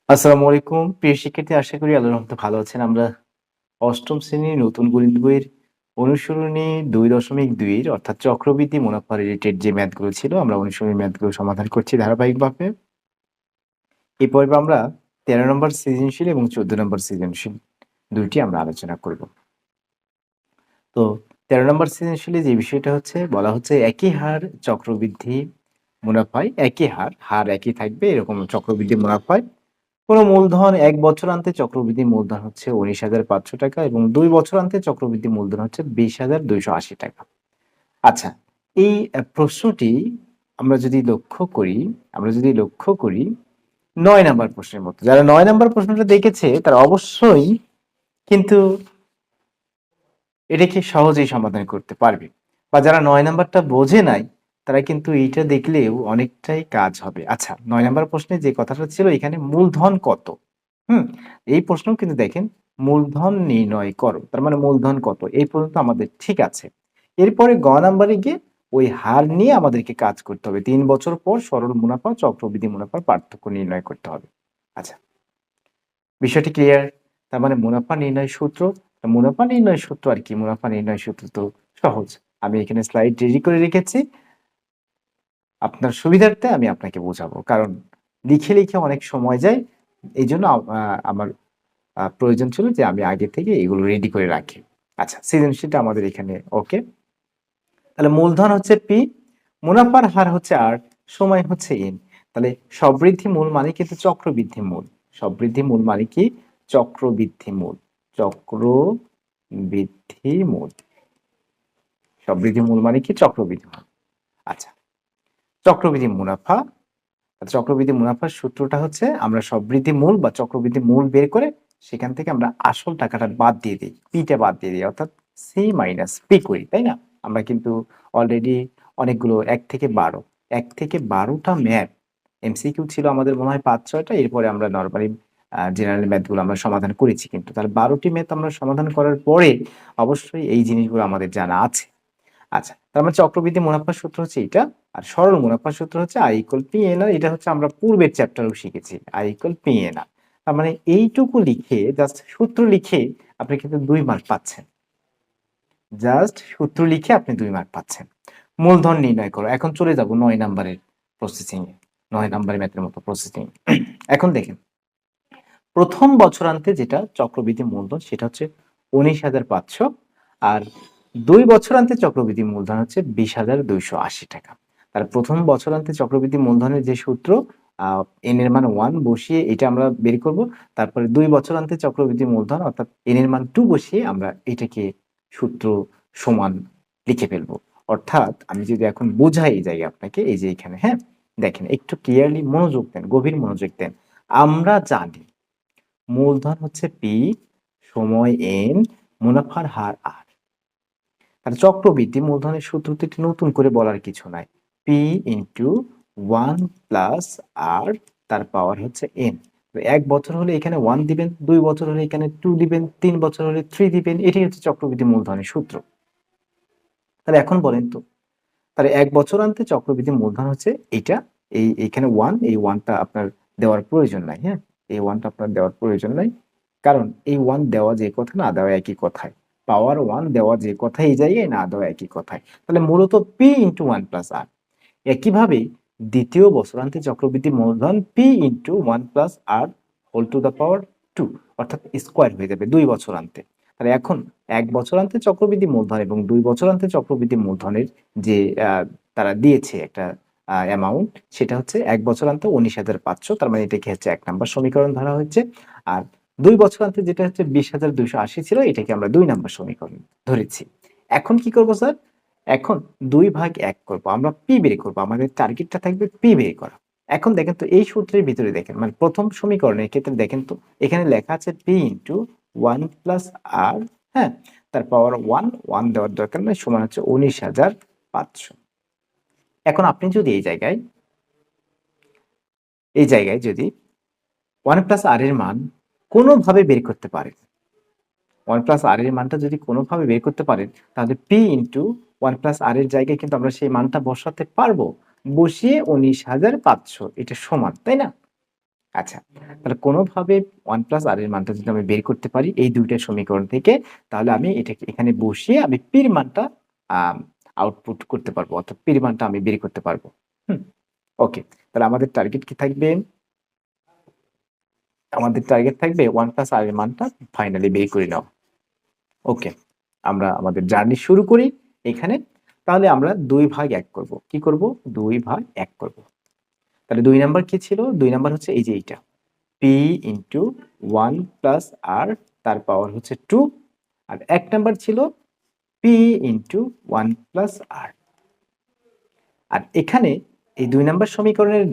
আসসালামু আলাইকুম। প্রিয় শিক্ষার্থী, আশা করি আল্লাহর রহমতে ভালো আছেন। আমরা ৮ম শ্রেণীর নতুন গণিত বইয়ের অনুসরণী ২.২ এর অর্থাৎ চক্রবৃদ্ধি মুনাফা রিলেটেড যে ম্যাথগুলো ছিল, আমরা অনুসরণী ম্যাথগুলো সমাধান করছি ধারাবাহিকভাবে। এই পর্বে আমরা ১৩ নম্বর সৃজনশীল এবং ১৪ নম্বর সৃজনশীল ২ টি আমরা আলোচনা করব। তো ১৩ নম্বর সৃজনশীলে যে বিষয়টা হচ্ছে বলা হচ্ছে একই হার চক্রবৃদ্ধি মুনাফায় একই হার একই থাকবে এরকম চক্রবৃদ্ধি মুনাফায় কোনো মূলধন ১ বছরান্তে চক্রবৃদ্ধি মূলধন হচ্ছে ৳১৯,৫০০ এবং ২ বছরান্তে চক্রবৃদ্ধি মূলধন হচ্ছে ৳২০,২৮০। আচ্ছা, এই প্রশ্নটি আমরা যদি লক্ষ্য করি ৯ নাম্বার প্রশ্নের মতো। যারা ৯ নাম্বার প্রশ্নটা দেখেছে তারা অবশ্যই কিন্তু এটাকে সহজেই সমাধান করতে পারবে। বা যারা ৯ নাম্বারটা বোঝে নাই, তারা কিন্তু এইটা দেখলেও অনেকটাই কাজ হবে। আচ্ছা, ৯ নাম্বার প্রশ্নে যে কথাটা ছিল এখানে মূলধন কত? হুম? এই প্রশ্নেও কিন্তু দেখেন মূলধন নির্ণয় করো। তার মানে মূলধন কত? এই পর্যন্ত আমাদের ঠিক আছে। এরপরে গ নাম্বারে গিয়ে ওই হার নিয়ে আমাদেরকে কাজ করতে হবে। ৩ বছর পর সরল মুনাফা, চক্রবৃদ্ধি মুনাফার পার্থক্য নির্ণয় করতে হবে। আচ্ছা, বিষয়টি ক্লিয়ার? তার মানে মুনাফা নির্ণয় সূত্র, মুনাফা নির্ণয় সূত্র আর কি? মুনাফা নির্ণয় সূত্র তো সহজ। আমি এখানে স্লাইড রেডি করে রেখেছি। আপনার সুবিধার্থে আমি আপনাকে বোঝাবো। কারণ লিখে অনেক সময় যায়। এইজন্য আমার প্রয়োজন ছিল যে আমি আগে থেকে এগুলো রেডি করে রাখি। আচ্ছা, সৃজনশীলটা আমাদের এখানে ওকে। তাহলে মূলধন হচ্ছে P, মুনাফার হার হচ্ছে R, সময় হচ্ছে N। তাহলে সববৃদ্ধি মূল মানে কিন্তু চক্রবৃদ্ধি মূল। সববৃদ্ধি মূল মানে কি? চক্রবৃদ্ধি মূল। চক্রবৃদ্ধি মূল। সববৃদ্ধি মূল মানে কি? চক্রবৃদ্ধি মূল। আচ্ছা, চক্রবৃদ্ধি মুনাফা। চক্রবৃদ্ধি মুনাফার সূত্রটা হচ্ছে আমরা সববৃদ্ধি মূল বা চক্রবৃদ্ধি মূল বের করে সেখান থেকে আমরা আসল টাকাটা বাদ দিয়ে দিই, পিটা বাদ দিয়ে দিই, অর্থাৎ সি মাইনাস পি করি, তাই না? আমরা কিন্তু অলরেডি অনেকগুলো ১ থেকে ১২ ১ থেকে ১২টা ম্যাথ এমসিকিউ ছিল আমাদের মনে হয় ৫-৬টা। এরপরে আমরা নরমালি জেনারেল ম্যাথগুলো আমরা সমাধান করেছি কিন্তু। তাহলে ১২ টি ম্যাথ আমরা সমাধান করার পরে অবশ্যই এই জিনিসগুলো আমাদের জানা আছে। আচ্ছা, তার মানে চক্রবৃদ্ধি মুনাফার সূত্র হচ্ছে এইটা। আর সরল মুনাফার সূত্র হচ্ছে I ইকুয়াল P/NR। এটা হচ্ছে আমরা পূর্বের চ্যাপ্টারেও শিখেছি। I equal P/NR। তার মানে এইটুকু লিখে জাস্ট সূত্র লিখে আপনি কিন্তু ২ মার্ক পাচ্ছেন। জাস্ট সূত্র লিখে আপনি ২ মার্ক পাচ্ছেন। মূলধন নির্ণয় করো। এখন চলে যাব ৯ নাম্বারের প্রসেসিং এ। ৯ নাম্বারের ম্যাথের মতো প্রসেসিং। এখন দেখেন, প্রথম বছরান্তে যেটা চক্রবৃদ্ধি মূলধন সেটা হচ্ছে ১৯,৫০০ আর ২ বছরান্তে চক্রবৃদ্ধি মূলধন হচ্ছে ২০,২৮০ টাকা। তার প্রথম বছরান্তে চক্রবৃদ্ধি মূলধনের যে সূত্র আ n এর মান 1 বসিয়ে এটা আমরা বের করব। তারপরে ২ বছরান্তে চক্রবৃদ্ধি মূলধন অর্থাৎ n এর মান 2 বসিয়ে আমরা এটাকে সূত্র সমান লিখে ফেলব। অর্থাৎ আমি যদি এখন বোঝাই এই জায়গায় আপনাকে, এই যে এখানে, হ্যাঁ? দেখেন একটু ক্লিয়ারলি মনোযোগ দেন, গভীর মনোযোগ দেন। আমরা জানি মূলধন হচ্ছে P, সময় N, মুনাফার হার R। আর চক্রবৃদ্ধি মূলধনের সূত্র তো একটু নতুন করে বলার কিছু নাই। P ইনটু 1 প্লাস R, তার পাওয়ার হচ্ছে N। তো ১ বছর হলে এখানে 1 দিবেন, ২ বছর হলে এখানে 2 দিবেন, ৩ বছর হলে 3 দিবেন। এটাই হচ্ছে চক্রবৃদ্ধি মূলধনের সূত্র। তাহলে এখন বলেন তো, তাহলে ১ বছরান্তে চক্রবৃদ্ধি মূলধন হচ্ছে এইটা, এইখানে 1, এই 1 টা আপনার দেওয়ার প্রয়োজন নাই, হ্যাঁ? এই 1 টা আপনার দেওয়ার প্রয়োজন নাই। কারণ এই 1 দেওয়া যে কথা না দেওয়া একই কথায়। পাওয়ার 1 দেওয়া যে কথায় এই জায়গায় না দেওয়া একই কথায়। তাহলে মূলত P ইনটু 1 প্লাস R। একইভাবে দ্বিতীয় বছরান্তে চক্রবৃদ্ধি মূলধন P into 1 plus R whole to the power 2, অর্থাৎ স্কয়ার হয়ে যাবে ২ বছরান্তে। তাহলে এখন ১ বছরান্তে চক্রবৃদ্ধি মূলধন এবং ২ বছরান্তে চক্রবৃদ্ধি মূলধনের যে আ তারা দিয়েছে একটা অ্যামাউন্ট, সেটা হচ্ছে ১ বছরান্তে ১৯,৫০০। তার মানে এটাকে হচ্ছে ১ নাম্বার সমীকরণ ধরা হচ্ছে। আর ২ বছরান্তে যেটা হচ্ছে ২০,২৮০ ছিল, এটাকে আমরা ২ নাম্বার সমীকরণ ধরেছি। এখন কি করব স্যার? এখন ২/১ করব। আমরা P বের করব। আমাদের টার্গেটটা থাকবে P বের করা। এখন দেখেন তো এই সূত্রের ভিতরে দেখেন, মানে প্রথম সমীকরণের ক্ষেত্রে দেখেন তো এখানে লেখা আছে P ইনটু 1 প্লাস R, হ্যাঁ? তার পাওয়ার 1 দেওয়ার দরকার নাই, সমান হচ্ছে ১৯,৫০০। এখন আপনি যদি এই জায়গায় যদি 1 প্লাস R এর মান কোনোভাবে বের করতে পারেন, 1 প্লাস R এর মানটা যদি কোনোভাবে বের করতে পারেন, তাহলে P ইনটু 1 প্লাস R এর জায়গায় কিন্তু আমরা সেই মানটা বসাতে পারবো। বসিয়ে ১৯,৫০০ এটা সমান, তাই না? আচ্ছা, তাহলে কোনোভাবে 1 + r এর মানটা যদি আমি বের করতে পারি এই দুইটা সমীকরণ থেকে, তাহলে আমি এটাকে এখানে বসিয়ে আমি পির মানটা আউটপুট করতে পারবো, অর্থাৎ পির মানটা আমি বের করতে পারবো। হুম, ওকে। তাহলে আমাদের টার্গেট কি থাকবে? আমাদের টার্গেট থাকবে 1 + r এর মানটা ফাইনালি বের করে নাও। ওকে, আমরা আমাদের জার্নি শুরু করি এখানে। তাহলে আমরা 2/1 করব। কি করব? 2/1 করব। তাহলে 2 নাম্বার কি ছিল? 2 নাম্বার হচ্ছে এই যে এইটা। p ইন্টু 1 + r, তার পাওয়ার হচ্ছে 2। আর 1 নাম্বার ছিল p ইন্টু 1 + r। আর এখানে এই 2 নাম্বার সমীকরণের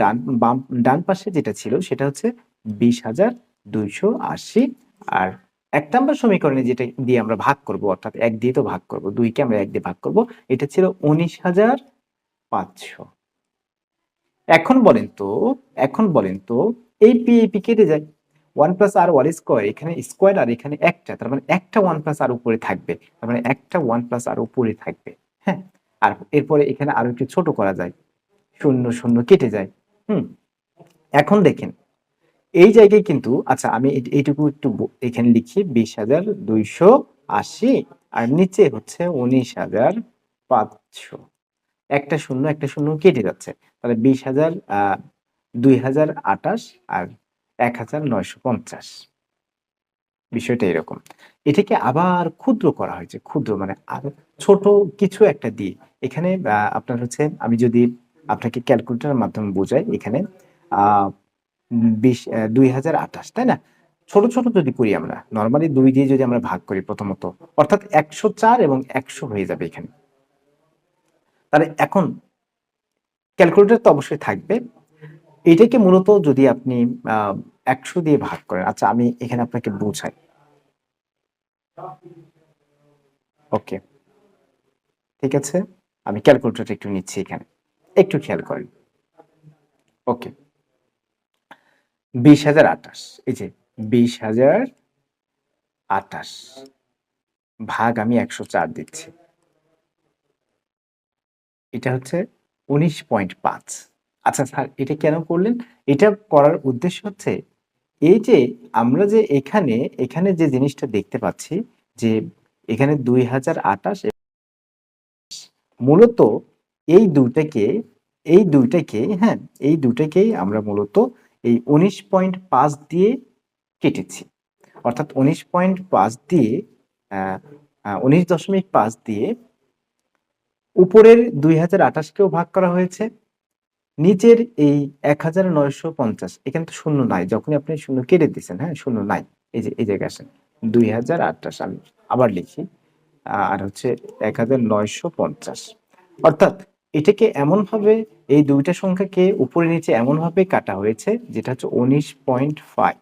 ডান পাশে যেটা ছিল সেটা হচ্ছে 20,280। আর 1 নাম্বার সমীকরণে যেটা দিয়ে আমরা ভাগ করব, অর্থাৎ 1 দিয়ে তো ভাগ করব, 2 কে আমরা 1 দিয়ে ভাগ করব, এটা ছিল 19,500। এখন বলেন তো এই পি কেটে যায়। 1 + r হোল স্কয়ার, এখানে স্কয়ার আর এখানে একটা, তার মানে একটা 1 + r উপরে থাকবে, তার মানে একটা 1 + r উপরে থাকবে। হ্যাঁ, আর এরপরে এখানে আরো একটু ছোট করা যায়, শূন্য শূন্য কেটে যায়। হুম, এখন দেখেন এই জায়গায় কিন্তু, আচ্ছা আমি এইটুকু একটু এখানে লিখি, 20,280 আর নিচে হচ্ছে 19,500। একটা শূন্য কেটে যাচ্ছে, তাহলে 20,000, 2,028 আর 1,950। বিষয়টা এরকম। এটাকে আবার ক্ষুদ্র করা হয়েছে, ক্ষুদ্র মানে আরো ছোট কিছু একটা দিয়ে। এখানে আপনার হচ্ছে, আমি যদি আপনাকে ক্যালকুলেটরের মাধ্যমে বোঝাই, এখানে আহ 2,028, তাই না? ছোট ছোট যদি করি আমরা, নর্মালি 2 দিয়ে যদি আমরা ভাগ করি প্রথমত, অর্থাৎ 104 এবং 100 হয়ে যাবে এখানে। তাহলে এখন ক্যালকুলেটর তো অবশ্যই থাকবে। এটাকে মূলত যদি আপনি 100 দিয়ে ভাগ করেন, আচ্ছা আমি এখানে আপনাকে বোঝাই। ওকে, ঠিক আছে, আমি ক্যালকুলেটরটা একটু নিচ্ছি এখানে, একটু খেয়াল করেন। ওকে, 20,028, এই যে 20,028 ভাগ আমি 104 দিচ্ছি, এটা হচ্ছে 19.5। আচ্ছা স্যার, এটা কেন করলেন? এটা করার উদ্দেশ্য হচ্ছে এই যে আমরা যে এখানে এখানে যে জিনিসটা দেখতে পাচ্ছি, যে এখানে 2028, মূলত এই দুইটাকে হ্যাঁ, এই দুইটাকেই আমরা মূলত এই 19.5 দিয়ে কেটেছি। অর্থাৎ 19.5 দিয়ে 19.5 দিয়ে উপরের 2028কেও ভাগ করা হয়েছে, নিচের এই 1,950 এখানে তো শূন্য নাই, যখনই আপনি শূন্য কেটে দিচ্ছেন, হ্যাঁ শূন্য নাই, এই যে এই জায়গায় আসেন, 2028 আমি আবার লিখি, আর হচ্ছে 1,950। অর্থাৎ এটাকে এমন ভাবে, এই দুইটা সংখ্যাকে উপরে নিচে এমন ভাবে কাটা হয়েছে যেটা হচ্ছে 19.5।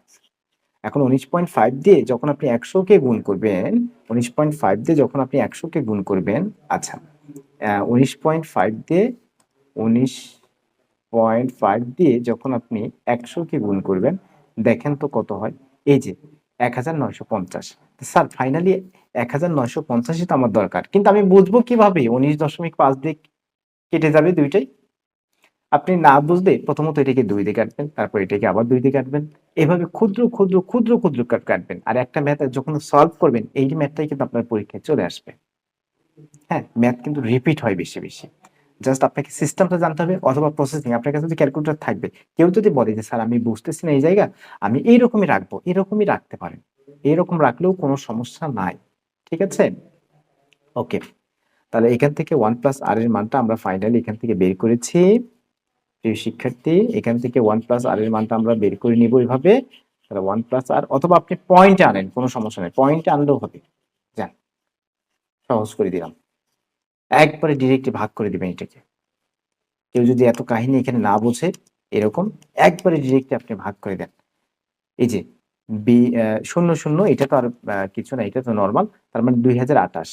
এখন 19.5 দিয়ে যখন আপনি 100কে গুণ করবেন, 19.5 দিয়ে যখন আপনি 100কে গুণ করবেন, আচ্ছা 19.5 দিয়ে 19.5 দিয়ে যখন আপনি 100কে গুণ করবেন, দেখেন তো কত হয়? এই যে 1,950। স্যার ফাইনালি 1,950ই তো আমার দরকার, কিন্তু আমি বুঝবো কিভাবে 19.5 দিয়ে কেটে যাবে দুইটাই? আপনি না বুঝলে প্রথমত এটাকে 2 দিয়ে কাটবেন, তারপর এটাকে আবার 2 দিয়ে কাটবেন। এভাবে ক্ষুদ্র ক্ষুদ্র ক্ষুদ্র ক্ষুদ্র কাটবেন। আর একটা ম্যাথ যখন সলভ করবেন, এই ম্যাথটাই কিন্তু আপনার পরীক্ষায় চলে আসবে। হ্যাঁ, ম্যাথ কিন্তু রিপিট হয় বেশি বেশি। জাস্ট আপনাকে সিস্টেমটা জানতে হবে, অথবা প্রসেসিং, আপনার কাছে যদি ক্যালকুলেটর থাকবে, কেউ যদি বলে যে স্যার আমি বুঝতেছি না এই জায়গা, আমি এইরকমই রাখবো, এরকমই রাখতে পারেন। এরকম রাখলেও কোনো সমস্যা নাই। ঠিক আছে? ওকে, তাহলে এখান থেকে 1 + r এর মানটা আমরা ফাইনালি এখান থেকে বের করেছি। প্রিয় শিক্ষার্থী, এখান থেকে 1 + r এর মানটা আমরা বের করে নিব এভাবে। তাহলে 1 + r, অথবা আপনি পয়েন্টে আনেন, কোনো সমস্যা নেই, পয়েন্টে আনলেও হবে। যান, সহজ করে দিলাম, একবারে ডিরেক্টলি ভাগ করে দিবেন এটাকে। কেউ যদি এত কাহিনী এখানে না বোঝে, এরকম একবারে ডিরেক্টলি আপনি ভাগ করে দেন। এই যে শূন্য শূন্য, এটা তো আর কিছু না, এটা তো নর্মাল, তার মানে 2028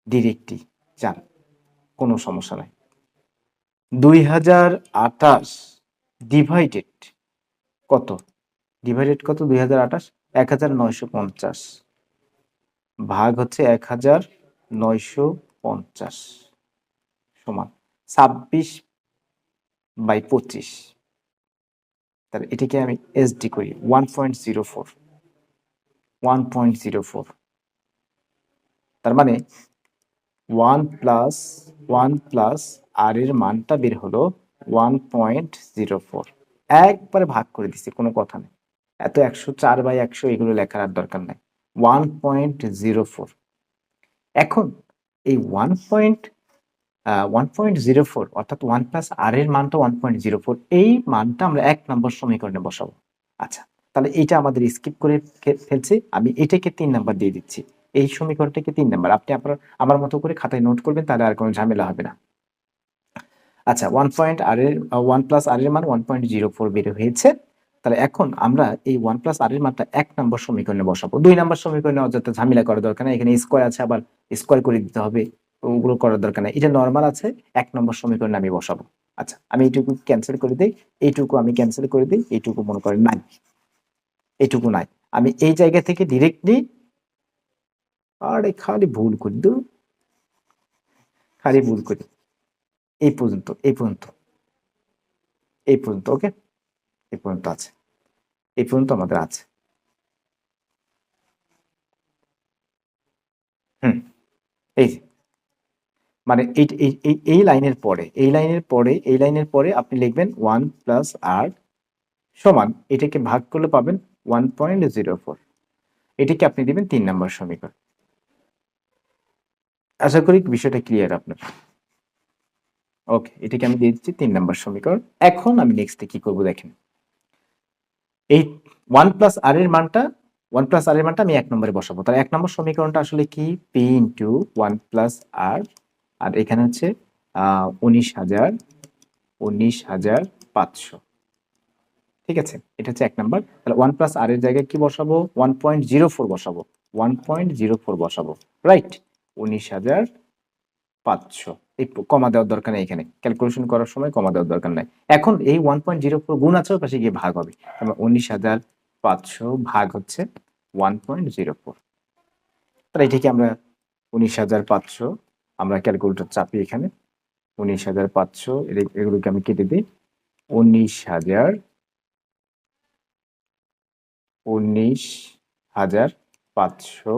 ডিরেক্টলি যান, কোনো সমস্যা নাই। 2028 ডিভাইডেড কত? ডিভাইডেড কত? 2028 1,950 ভাগ হচ্ছে 1,950 সমান 26/25। তাহলে এটাকে আমি এসডি করি 1.04, 1.04, তার মানে 1 প্লাস আর এর মানটা বের হলো 1.04। একবারে ভাগ করে দিচ্ছি, কোনো কথা নেই, এত 104/100 এগুলো লেখার আর দরকার নাই। 1.04। এখন এই 1.04 অর্থাৎ 1 প্লাস আর এর মানটা 1.04, এই মানটা আমরা 1 নম্বর সমীকরণে বসাবো। আচ্ছা, তাহলে এইটা আমাদের স্কিপ করে ফেলছি, আমি এটাকে 3 নাম্বার দিয়ে দিচ্ছি। এই সমীকরণটাকে 3 নাম্বার, আপনি আপনার আমার মতো করে খাতায় নোট করবেন, তাহলে আর কোনো ঝামেলা হবে না। আচ্ছা, 1 প্লাস আর এর মান 1.04 বের হয়েছে। তাহলে এখন আমরা এই 1 প্লাস আর এর মানটা 1 নম্বর সমীকরণে বসাবো। 2 নম্বর সমীকরণে অযথা ঝামেলা করার দরকার নেই, এখানে স্কোয়ার আছে, আবার স্কোয়ার করে দিতে হবে, ওগুলো করার দরকার নেই। এটা নর্মাল আছে, 1 নম্বর সমীকরণে আমি বসাবো। আচ্ছা, আমি এইটুকু ক্যান্সেল করে দিই, এইটুকু আমি ক্যান্সেল করে দিই, এইটুকু মনে করেন নাই, এইটুকু নাই। আমি এই জায়গা থেকে ডিরেক্টলি, আরে খালি ভুল করি, খালি ভুল করি, এই পর্যন্ত, এই পর্যন্ত, এই পর্যন্ত, ওকে, এই পর্যন্ত আছে, এই পর্যন্ত আমাদের আছে। হুম, এই যে, মানে এই লাইনের পরে, এই লাইনের পরে, এই লাইনের পরে আপনি লিখবেন 1 প্লাস আর সমান, এটাকে ভাগ করলে পাবেন 1.04, এটাকে আপনি দিবেন 3 নম্বর সমীকরণ। আশা করি বিষয়টা ক্লিয়ার আপনার। ওকে, এটাকে আমি দিয়ে দিচ্ছি 3 নম্বর সমীকরণ। এখন আমি নেক্সটে কি করব দেখেন, এই 1 প্লাস আর এর মানটা আমি 1 নম্বরে বসাবো। তাহলে 1 নম্বর সমীকরণটা আসলে কি, পি ইন্টু 1 প্লাস আর, আর এখানে হচ্ছে 19,500। ঠিক আছে, এটা হচ্ছে 1 নম্বর। তাহলে 1 প্লাস আর এর জায়গায় কি বসাবো, 1.04 বসাবো, 1.04 বসাবো, রাইট। 19,500, এই কমা দেওয়ার দরকার নেই, এখানে ক্যালকুলেশন করার সময় কমা দেওয়ার দরকার নাই। এখন এই 1.04 গুণ আছে, পাশে গিয়ে ভাগ হবে, 19,500 ভাগ হচ্ছে 1.04। তাহলে এটাকে আমরা 19,500, আমরা ক্যালকুলেটর চাপি এখানে, 19,500 এগুলোকে আমি কেটে দিই, 19,500,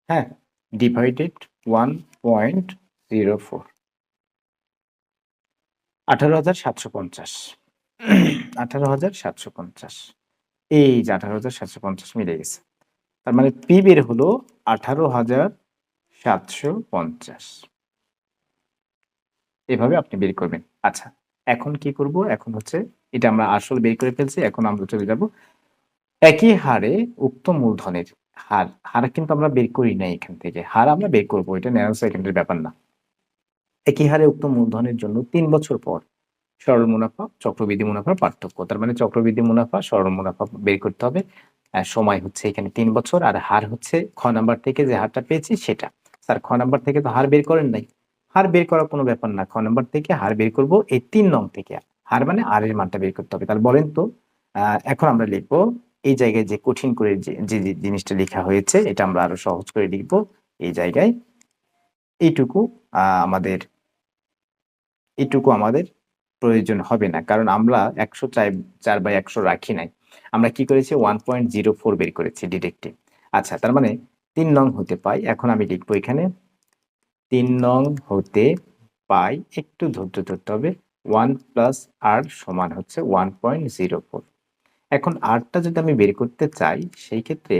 হ্যাঁ, ডিভাইডেড 1.04, 18,750, 18,750, এই যে 18,750 মিলে গেছে। তার মানে পি বের হলো 18,750। এভাবে আপনি বের করবেন। আচ্ছা, এখন কি করব, এখন হচ্ছে এটা আমরা আসল বের করে ফেলছি, এখন আমরা চলে যাব একই হারে উক্ত মূলধনের হার। হার কিন্তু আমরা বের করি না, এখান থেকে হার আমরা বের করব, এটা ন্যানো সেকেন্ডের ব্যাপার না। একই হারে উক্ত মূলধনের জন্য 3 বছর পর সরল মুনাফা চক্রবৃদ্ধি মুনাফার পার্থক্য। তার মানে চক্রবৃদ্ধি মুনাফা সরল মুনাফা বের করতে হবে। সময় হচ্ছে এখানে 3 বছর, আর হার হচ্ছে খ নাম্বার থেকে যে হারটা পেয়েছি সেটা। স্যার খ নাম্বার থেকে তো হার বের করেন নাই, হার বের করার কোনো ব্যাপার না, খ নাম্বার থেকে হার বের করব এই 3 নং থেকে। হার মানে আর এর মানটা বের করতে হবে। তাহলে বলেন তো, এখন আমরা লিখবো এই জায়গায় যে কঠিন করে যে জিনিসটা লেখা হয়েছে, এটা আমরা আরো সহজ করে লিখবো। এই জায়গায় এইটুকু আমাদের, এইটুকু আমাদের প্রয়োজন হবে না, কারণ আমরা 104/100 রাখি নাই, আমরা কি করেছি 1.04 বের করেছি ডিরেক্টলি। আচ্ছা, তার মানে 3 নং হতে পাই, এখন আমি লিখবো এখানে 3 নং হতে পাই, একটু ধৈর্য ধরতে হবে, 1 প্লাস আর সমান হচ্ছে 1.04। এখন আরটা যদি আমি বের করতে চাই, সেই ক্ষেত্রে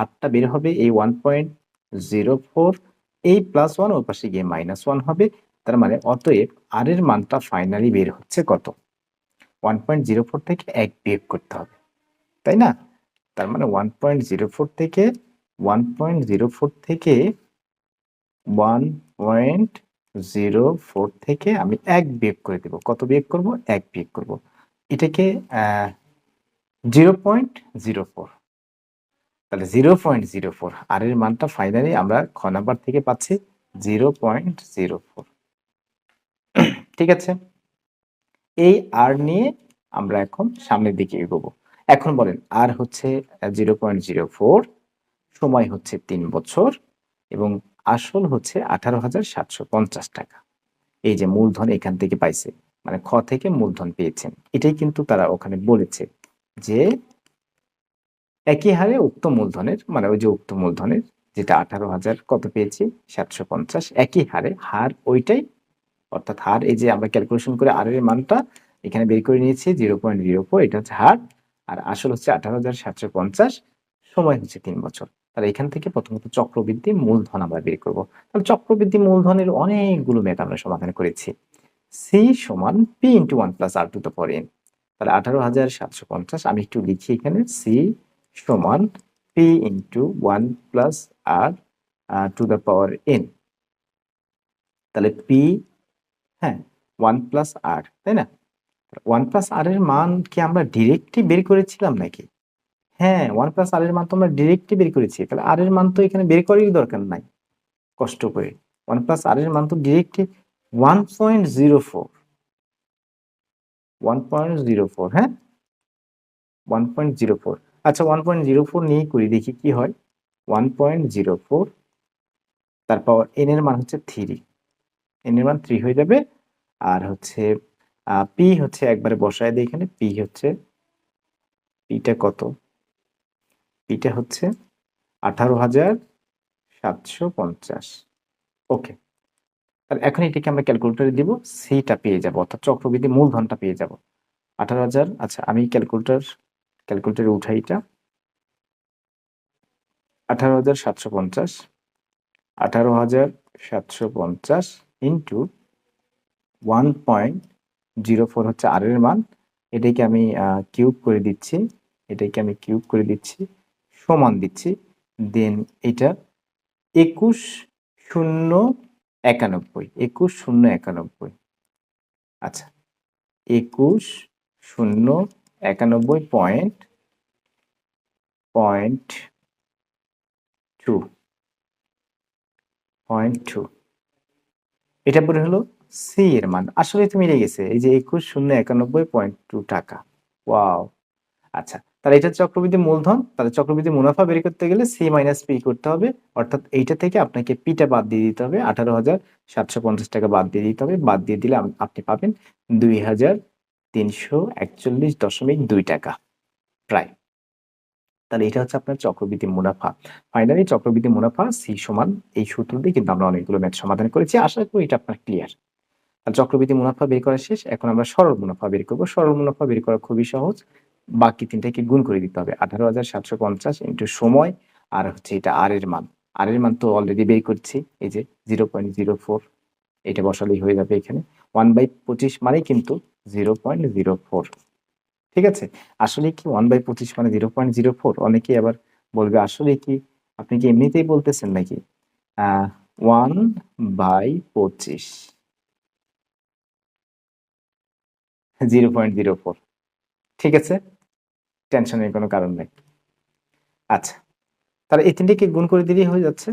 আরটা বের হবে এই 1.04, এই +1 ওর পাশে গিয়ে -1 হবে। তার মানে অতএব আর এর মানটা ফাইনালি বের হচ্ছে কত, 1.04 থেকে 1 বিয়োগ করতে হবে, তাই না? তার মানে 1.04 থেকে 1.04 থেকে 1.04 থেকে আমি 1 বিয়োগ করে দেব। কত বিয়োগ করব, 1 বিয়োগ করব, এটাকে 0.04। তাহলে 0.04 আর এর মানটা ফাইনালি আমরা খ নাম্বার থেকে পাচ্ছি 0.04। ঠিক আছে, এই আর নিয়ে আমরা এখন সামনের দিকে এগোবো। এখন বলেন আর হচ্ছে 0.04, সময় হচ্ছে 3 বছর, এবং আসল হচ্ছে 18,750 টাকা। এই যে মূলধন এখান থেকে পাইছে, মানে খ থেকে মূলধন পেয়েছেন, এটাই কিন্তু তারা ওখানে বলেছে যে একই হারে উক্ত মূলধনের, মানে ওই যে উক্ত মূলধনের যেটা 18,000 কত পেয়েছি 750, একই হারে হার ওইটাই, অর্থাৎ হার এই যে আমরা ক্যালকুলেশন করে আর এর মানটা এখানে বের করে নিয়েছি 0.04, এটা হচ্ছে হার, আর আসল হচ্ছে 18,750, সময় হচ্ছে 3 বছর। তাহলে এখান থেকে প্রথমত চক্রবৃদ্ধি মূলধন আমরা বের করব। তাহলে চক্রবৃদ্ধি মূলধনের অনেকগুলো ম্যাথ আমরা সমাধান করেছি। সি সমান পি ইন্টু 1 + r⁴ তাহলে 18,750, আমি একটু লিখি এখানে, সি সমান পি ইন্টু 1 + r⁴ তাহলে পি, হ্যাঁ, 1 + r, তাই না? 1 + r এর মান কি আমরা ডিরেক্টই বের করেছিলাম নাকি? হ্যাঁ, 1 + r এর মান তো আমরা ডিরেক্টই বের করেছি, তাহলে r এর মান তো এখানে বের করারই দরকার নাই কষ্ট করে। 1 + r এর মান তো ডিরেক্টই 1.04, 1.04, হ্যাঁ, 1.04। আচ্ছা, 1.04 নিয়েই করি, দেখি কি হয়। 1.04, তারপর n এর মান হচ্ছে 3, n এর মান 3 হয়ে যাবে। আর হচ্ছে পি হচ্ছে একবারে বসায় দিই এখানে, পি হচ্ছে, পিটা কত, পিটা হচ্ছে 18,750। ওকে, তাহলে এখন এটাকে আমরা ক্যালকুলেটরে দিব, সিটা পেয়ে যাব, অর্থাৎ চক্রবৃদ্ধি মূলধনটা পেয়ে যাব 18,000। আচ্ছা, আমি ক্যালকুলেটরে উঠাই, এটা 18,750, 18,750 ইন্টু 1.04 হচ্ছে আর এর মান, এটাকে আমি কিউব করে দিচ্ছি, সমান দিচ্ছি, দেন এটা 21,091, 21,091। আচ্ছা, 21,091 পয়েন্ট টু, এটা পরে হলো সি এর মান। আসলে তো মিলে গেছে, এই যে 21,091.2 টাকা। ওয়াও। আচ্ছা, তাহলে এটা চক্রবৃদ্ধি মূলধন, তাহলে চক্রবৃদ্ধি মুনাফা বের করতে গেলে সি মাইনাস পি করতে হবে, অর্থাৎ এইটা থেকে আপনাকে পিটা বাদ দিয়ে দিতে হবে, 18,750 টাকা বাদ দিয়ে দিতে হবে, বাদ দিয়ে দিলে আপনি পাবেন 2,341.2 টাকা প্রায়। তাহলে এটা হচ্ছে আপনার চক্রবৃদ্ধি মুনাফা। ফাইনালি চক্রবৃদ্ধি মুনাফা সি সমান, এই সূত্র দিয়ে কিন্তু আমরা অনেকগুলো ম্যাথ সমাধান করেছি, আশা করি এটা আপনার ক্লিয়ার। আর চক্রবৃদ্ধি মুনাফা বের করা শেষ, এখন আমরা সরল মুনাফা বের করব। সরল মুনাফা বের করা খুবই সহজ, বাকি তিনটাকে গুণ করে দিতে হবে, 18,750 ইন্টু সময়, আর হচ্ছে এটা আর এর মান, আর এর মান তো অলরেডি বের করছি, এই যে 0.04, এটা বসালেই হয়ে যাবে এখানে। 1/25 মানে কিন্তু 0.04, ঠিক আছে? আসলে কি 1/25 মানে 0.04? অনেকেই আবার বলবে আসলে কি, আপনি কি এমনিতেই বলতেছেন নাকি? 1/25 0.04, ঠিক আছে, টেনশনের কোনো কারণ নেই। আচ্ছা, তাহলে এই তিনটাকে গুণ করে দিলেই হয়ে যাচ্ছে,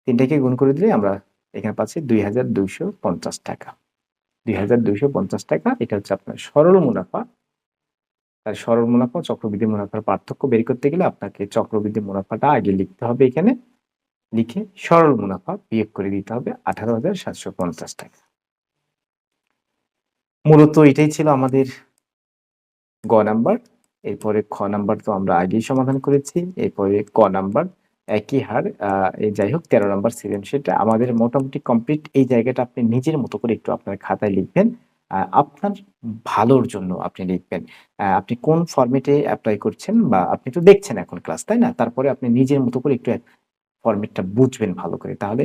তিনটাকে গুণ করে দিলে আমরা এখানে পাচ্ছি 2,250 টাকা, 2,250 টাকা। এটা হচ্ছে আপনার সরল মুনাফা। তাই সরল মুনাফা ও চক্রবৃদ্ধি মুনাফার পার্থক্য বের করতে গেলে আপনাকে চক্রবৃদ্ধি মুনাফাটা আগে লিখতে হবে এখানে, লিখে সরল মুনাফা বিয়োগ করে দিতে হবে 18,750 টাকা। মূলত এটাই ছিল আমাদের গ নাম্বার। এরপরে খ নাম্বার তো আমরা আগেই সমাধান করেছি, এরপরে ক নাম্বার একই হার, এই যাই হোক 13 নাম্বার সৃজনশীলটা আমাদের মোটামুটি কমপ্লিট। এই জায়গাটা আপনি নিজের মতো করে একটু আপনার খাতায় লিখবেন, আপনার ভালোর জন্য আপনি লিখবেন। আপনি কোন ফরম্যাটে অ্যাপ্লাই করছেন, বা আপনি তো দেখছেন এখন ক্লাস, তাই না? তারপরে আপনি নিজের মতো করে একটু ফরম্যাটটা বুঝবেন ভালো করে, তাহলে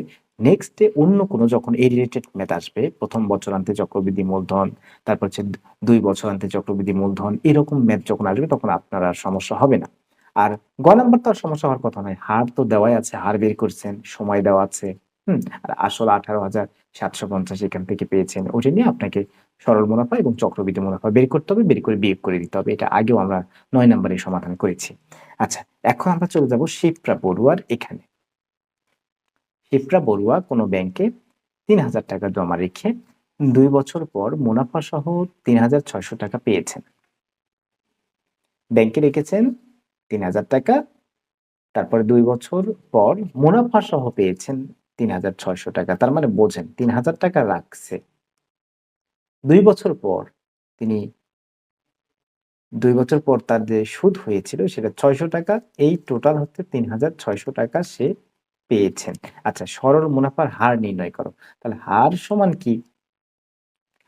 নেক্সট ডে অন্য কোনো যখন এই রিলেটেড ম্যাথ আসবে, প্রথম বছরান্তে চক্রবৃদ্ধি মূলধন, তারপর হচ্ছে 2 বছরান্তে চক্রবৃদ্ধি মূলধন, এরকম ম্যাথ যখন আসবে তখন আপনার আর সমস্যা হবে না। আর গ নাম্বার তো আর সমস্যা হওয়ার কথা নয়, হার তো দেওয়াই আছে, হার বের করছেন, সময় দেওয়া আছে, আর আসল 18,750 এখান থেকে পেয়েছেন, ওটা নিয়ে আপনাকে সরল মুনাফা এবং চক্রবৃদ্ধি মুনাফা বের করতে হবে, বের করে বিয়োগ করে দিতে হবে। এটা আগেও আমরা 9 নম্বরে সমাধান করেছি। আচ্ছা, এখন আমরা চলে যাব শিপ্রা বড়ুয়ার এখানে। শিপ্রা বড়ুয়া কোনো ব্যাংকে 3,000 টাকা জমা রেখে 2 বছর পর মুনাফা সহ 3,600 টাকা পেয়েছেন। ব্যাংকে রেখেছেন 3,000 টাকা, তারপরে 2 বছর পর মুনাফা সহ পেয়েছেন 3,600 টাকা। তার মানে বোঝেন 3,000 টাকা রাখছে, 2 বছর পর তিনি 2 বছর পর তার যে সুদ হয়েছিল সেটা 600 টাকা। এই টোটাল হচ্ছে ৩,৬০০ টাকা সে পেয়েছেন। আচ্ছা, সরল মুনাফার হার নির্ণয় করো। তাহলে হার সমান কি?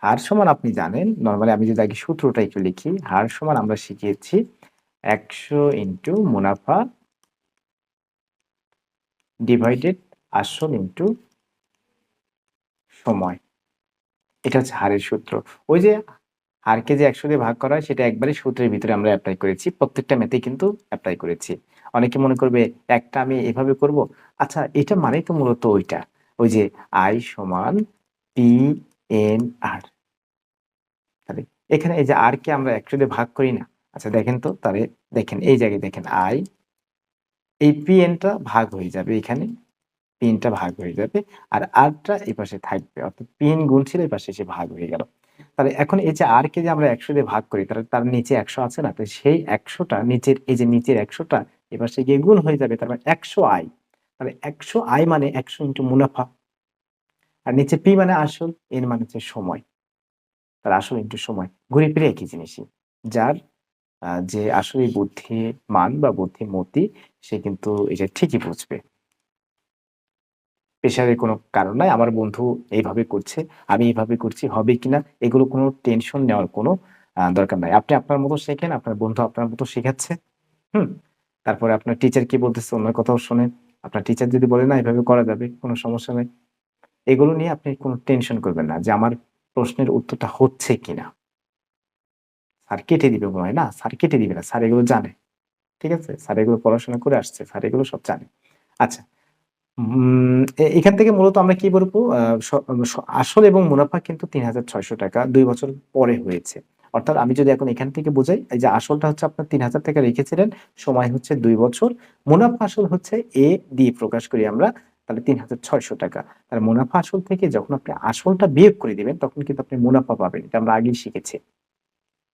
হার সমান আপনি জানেন, নরমালি আমি যদি আগে সূত্রটা একটু লিখি। হার সমান আমরা শিখিয়েছি ১০০ ইনটু মুনাফা ডিভাইডেড আসল ইনটু সময়। এটা হচ্ছে হারের সূত্র। ওই যে হারকে যে ১০০ দিয়ে ভাগ করা হয় সেটা একবারে সূত্রের ভিতরে আমরা এপ্লাই করেছি। প্রত্যেকটা ম্যাথেই কিন্তু এপ্লাই করেছি। অনেকে মনে করবে একটা আমি এভাবে করব। আচ্ছা, এটা মানেই তো মূলত ওইটা। ওই যে I সমান PNR। তাহলে এখানে এই যে R কে আমরা ১০০ দিয়ে ভাগ করি না? আচ্ছা দেখেন তো, তাহলে দেখেন এই জায়গায় দেখেন এই PN টা ভাগ হয়ে যাবে এখানে। PN টা ভাগ হয়ে যাবে। আর R টা এই পাশে থাকবে। অর্থাৎ PN গুণ ছিল, এই পাশে এসে ভাগ হয়ে গেল। তাহলে এখন এই যে R কে যে আমরা ১০০ দিয়ে ভাগ করি, তাহলে তার নিচে ১০০ আছে না? তো সেই ১০০ টা নিচের এই যে নিচের ১০০ টা এপাশে গিয়ে গুণ হয়ে যাবে। তার মানে ১০০i। তাহলে ১০০i মানে ১০০ ইনটু মুনাফা। আর নিচে P মানে আসল, N মানে হচ্ছে সময়। তাহলে আসল ইনটু সময়। ঘুরে ফিরে একই জিনিসই। যার যে আসলে বুদ্ধিমান বা বুদ্ধিমতী সে কিন্তু এটা ঠিকই বুঝবে। প্রেশারের কোনো কারণ নাই। আমার বন্ধু এইভাবে করছে, আমি এভাবে করছি, হবে কিনা এগুলো কোনো টেনশন নেওয়ার কোনো দরকার নাই। আপনি আপনার মতো শেখেন, আপনার বন্ধু আপনার মতো শেখাচ্ছে। হুম? তারপরে আপনার টিচার কি বলতেছে ওনার কথাও শোনেন। আপনার টিচার যদি বলে না এভাবে করা যাবে, কোনো সমস্যা নাই। এগুলো নিয়ে আপনি কোনো টেনশন করবেন না যে আমার প্রশ্নের উত্তরটা হচ্ছে কিনা। স্যার কেটে দিবে মনে হয়। না, স্যার কেটে দিবে না। স্যার এগুলো জানে। ঠিক আছে? স্যার এগুলো পড়াশোনা করে আসছে। স্যার এগুলো সব জানে। আচ্ছা, এখান থেকে মূলত আমরা কি বলবো? স স আসল এবং মুনাফা কিন্তু ৳৩,৬০০ ২ বছর পরে হয়েছে। অর্থাৎ আমি যদি এখন এখান থেকে বোঝাই, এই যে আসলটা হচ্ছে আপনার ৳৩,০০০ রেখেছিলেন, সময় হচ্ছে ২ বছর। মুনাফা আসল হচ্ছে A দিয়ে প্রকাশ করি আমরা, তাহলে ৳৩,৬০০। তাহলে মুনাফা আসল থেকে যখন আপনি আসলটা বিয়োগ করে দিবেন, তখন কিন্তু আপনি মুনাফা পাবেন। এটা আমরা আগেই শিখেছি।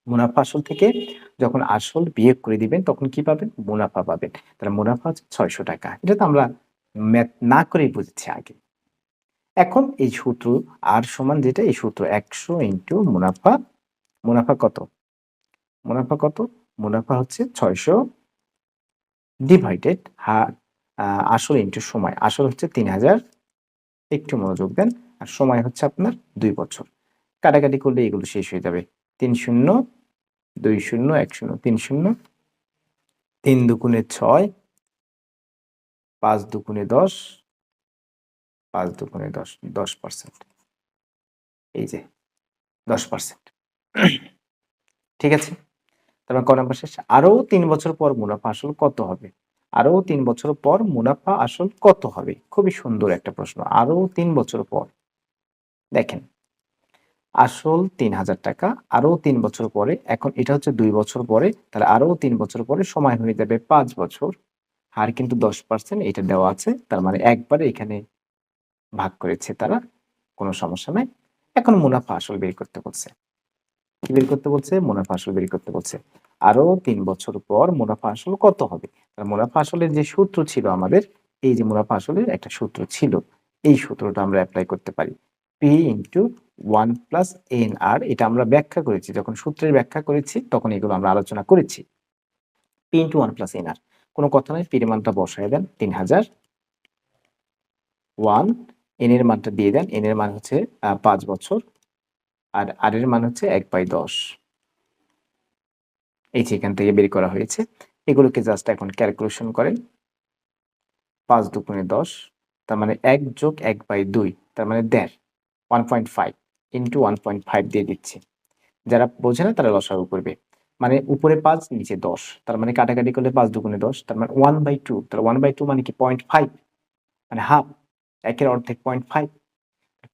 মুনাফা আসল থেকে যখন আসল বিয়োগ করে দিবেন তখন কি পাবেন? মুনাফা পাবেন। তাহলে মুনাফা হচ্ছে ৳৬০০। এটা তো আমরা ম্যাথ না করেই বুঝেছি আগে। এখন এই সূত্র R সমান যেটা, এই সূত্র ১০০ ইনটু মুনাফা। মুনাফা কত? মুনাফা কত? মুনাফা হচ্ছে ৬০০ ডিভাইডেড আ আসল ইনটু সময়। আসল হচ্ছে ৩,০০০, একটু মনোযোগ দেন। আর সময় হচ্ছে আপনার ২ বছর। কাটাকাটি করলে এগুলো শেষ হয়ে যাবে। ৩ শূন্য, ২ শূন্য, ১ শূন্য, ৩ শূন্য, ৩ দুগুণে ৬, ৫ দুগুণে ১০, ৫ দুগুণে ১০, ১০%। এই যে ১০%। ঠিক আছে? তারপর ক নাম্বার শেষ? আরও ৩ বছর পর মুনাফা আসল কত হবে? আরও ৩ বছর পর মুনাফা আসল কত হবে? খুবই সুন্দর একটা প্রশ্ন। আরও ৩ বছর পর। দেখেন, আসল ৳৩,০০০, আরও ৩ বছর পরে, এখন এটা হচ্ছে ২ বছর পরে, তাহলে আরও ৩ বছর পরে সময় হয়ে যাবে ৫ বছর। হার কিন্তু ১০% এটা দেওয়া আছে। তার মানে একবারে এখানে ভাগ করেছে তারা, কোনো সমস্যা নাই। এখন মুনাফা আসল বের করতে বলছে। কি বের করতে বলছে? মুনাফা আসল বের করতে বলছে। আরো ৩ বছর পর মুনাফা আসল কত হবে? মুনাফা আসলের যে সূত্র ছিল আমাদের, এই যে মুনাফা আসলের একটা সূত্র ছিল। এই সূত্রটা আমরা এপ্লাই করতে পারি। P ইনটু 1 প্লাস NR, এটা আমরা ব্যাখ্যা করেছি। যখন সূত্রের ব্যাখ্যা করেছি তখন এগুলো আমরা আলোচনা করেছি। P into 1 plus NR। কোনো কথা নাই, P এর মানটা বসায় দেন ৩,০০০, 1, N এর মানটা দিয়ে দেন। N এর মান হচ্ছে ৫ বছর। আর R এর মান হচ্ছে ১/১০। এই যে এখান থেকে বের করা হয়েছে। এগুলোকে জাস্ট এখন ক্যালকুলেশন করেন। ৫ দুগুণে ১০, তার মানে ১ যোগ ১/২, তার মানে ১.৫, ১.৫ ইনটু ১.৫ দিয়ে দিচ্ছি। যারা বোঝে না তারা লসাগু করবে। মানে উপরে ৫, নিচে ১০, তার মানে কাটাকাটি করলে ৫ দুগুণে ১০, তার মানে 1/2। তাহলে 1/2 মানে কি? ০.৫, মানে হাফ। ১ এর অর্ধেক ০.৫।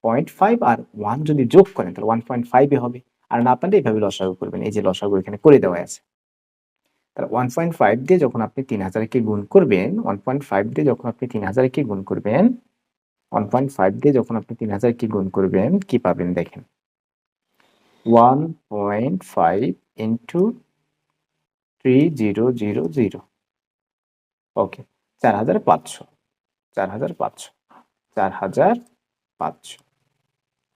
০.৫ আর ১ যদি যোগ করেন তাহলে ১.৫ এ হবে। আর না পারলে এভাবে লসাগু করবেন। এই যে লসাগু এখানে করে দেওয়া আছে। তাহলে 1.5 দিয়ে যখন আপনি ৩,০০০ কে গুণ করবেন, 1.5 দিয়ে যখন আপনি ৩,০০০ কে গুণ করবেন, 1.5 দিয়ে যখন আপনি ৩,০০০ কে গুণ করবেন, কি পাবেন দেখেন। 1.5 ইনটু 3000, ওকে, ৪,৫০০, ৪,৫০০, ৪,৫০০,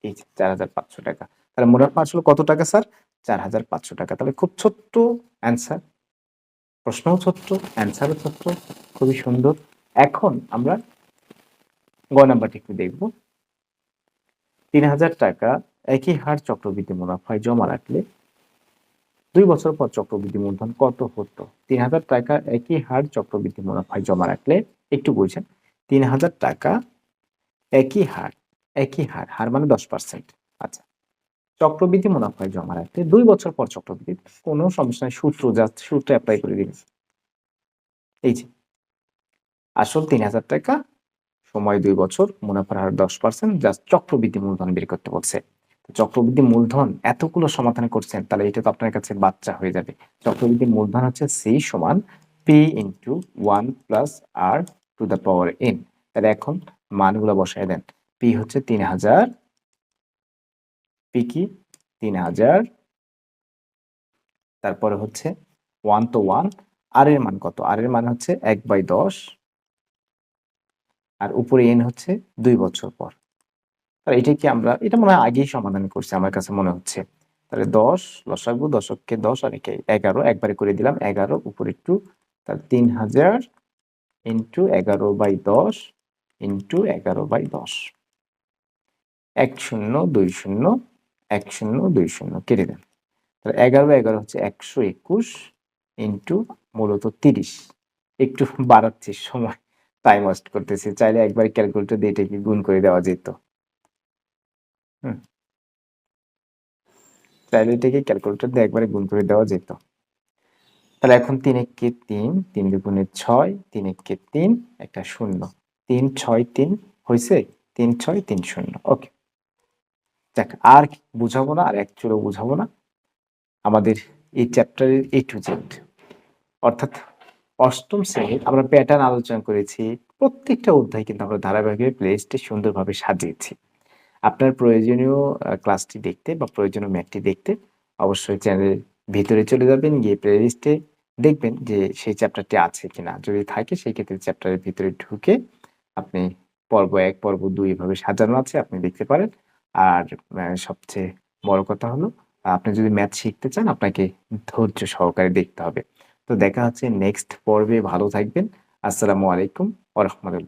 এই যে ৳৪,৫০০। তাহলে মুনাফা আসলে কত টাকা স্যার? 4,500 টাকা। তাহলে খুব ছোট্ট অ্যান্সার, প্রশ্নও ছোট্ট, অ্যান্সারও ছোট্ট, খুবই সুন্দর। এখন আমরা গ নাম্বারটি একটু দেখব। 3,000 টাকা একই হার চক্রবৃদ্ধি মুনাফায় জমা রাখলে 2 বছর পর চক্রবৃদ্ধি মূলধন কত হতো? 3,000 টাকা একই হার চক্রবৃদ্ধি মুনাফায় জমা রাখলে, একটু বুঝেন, 3,000 টাকা একই হার, একই হার, হার মানে 10%। আচ্ছা, চক্রবৃদ্ধি মুনাফায় জমা রাখলে 2 বছর পর চক্রবৃদ্ধি, কোনো সমস্যা নাই, সূত্র জাস্ট সূত্র অ্যাপ্লাই করে দিবেন। এই যে আসল 3,000 টাকা, সময় 2 বছর, মুনাফার হার 10%, জাস্ট চক্রবৃদ্ধি মূলধন বের করতে বলছে। চক্রবৃদ্ধি মূলধন এতগুলো সমাধান করছেন, তাহলে এটা তো আপনার কাছে বাচ্চা হয়ে যাবে। চক্রবৃদ্ধি মূলধন হচ্ছে C সমান P into 1 plus R to the power N। তাহলে এখন মানগুলো বসায় দেন। P হচ্ছে 3,000, P কি 3,000, তারপরে হচ্ছে 1 তো 1, R এর মান কত? R এর মান হচ্ছে 1/10, আর উপরে N হচ্ছে 2 বছর পর। তাহলে এটা কি আমরা, এটা মনে হয় আগেই সমাধান করছি আমার কাছে মনে হচ্ছে। তাহলে 10 লসাগু, দশককে 10 আর একে 11, একবারে করে দিলাম 11 উপরে একটু, তাহলে 3,000 ইন্টু 11/10 ইন্টু 11/10, 1020, 1020 কেটে দেন। তাহলে 11/11 হচ্ছে 121 ইন্টু মূলত 30। একটু বাড়াচ্ছি সময়, টাইম ওয়েস্ট করতেছি, চাইলে একবার ক্যালকুলেটর দিয়ে এটাকে গুণ করে দেওয়া যেত। চাইলে এটাকে ক্যালকুলেটর দিয়ে একবারে গুণ করে দেওয়া যেত। তাহলে এখন 3 একে 3, 3 দুগুণে 6, 3 একে 3, একটা শূন্য, 3 6 3 হয়েছে, 3 6 3 0। ওকে, দেখ আর বুঝাবো না, আর এক চুলো বুঝাবো না। আমাদের এই চ্যাপ্টারের A to Z, অর্থাৎ অষ্টম শ্রেণীর আমরা প্যাটার্ন আলোচনা করেছি। প্রত্যেকটা অধ্যায় কিন্তু আমরা ধারাবাহিকভাবে প্লেলিস্টে সুন্দরভাবে সাজিয়েছি। আপনার প্রয়োজনীয় ক্লাসটি দেখতে বা প্রয়োজনীয় ম্যাথটি দেখতে অবশ্যই চ্যানেলের ভিতরে চলে যাবেন, গিয়ে প্লেলিস্টে দেখবেন যে সেই চ্যাপ্টারটি আছে কিনা। যদি থাকে সেই ক্ষেত্রে চ্যাপ্টারের ভিতরে ঢুকে আপনি পর্ব 1 পর্ব 2 এভাবে সাজানো আছে, আপনি দেখতে পারেন। আর সবচেয়ে বড় কথা হলো, আপনি যদি ম্যাথ শিখতে চান আপনাকে ধৈর্য সহকারে দেখতে হবে। তো দেখা হচ্ছে নেক্সট পর্বে। ভালো থাকবেন। আসসালামু আলাইকুম ওয়া রাহমাতুল্লাহ।